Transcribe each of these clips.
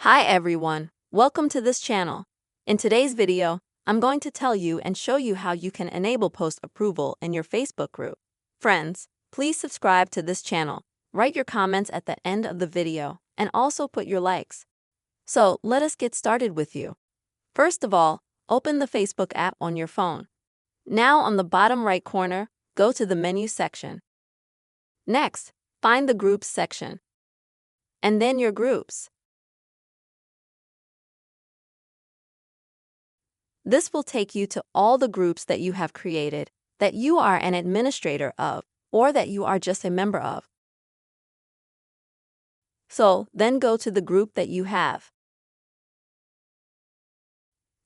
Hi everyone, welcome to this channel. In today's video, I'm going to tell you and show you how you can enable post approval in your Facebook group. Friends, please subscribe to this channel, write your comments at the end of the video, and also put your likes. So let us get started with you. First of all, open the Facebook app on your phone. Now on the bottom right corner, go to the menu section. Next, find the Groups section. And then your groups. This will take you to all the groups that you have created, that you are an administrator of, or that you are just a member of. So then go to the group that you have.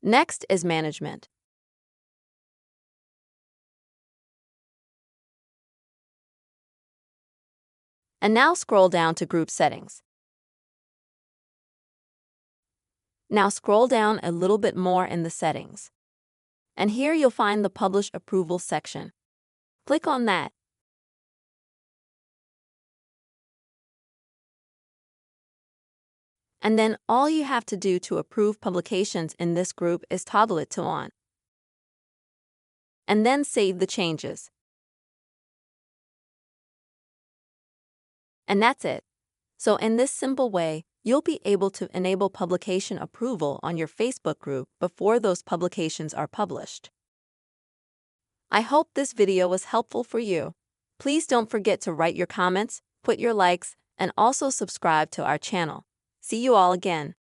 Next is Management. And now scroll down to Group Settings. Now scroll down a little bit more in the settings. And here you'll find the Publish Approval section. Click on that. And then all you have to do to approve publications in this group is toggle it to on. And then save the changes. And that's it. So in this simple way, you'll be able to enable publication approval on your Facebook group before those publications are published. I hope this video was helpful for you. Please don't forget to write your comments, put your likes, and also subscribe to our channel. See you all again.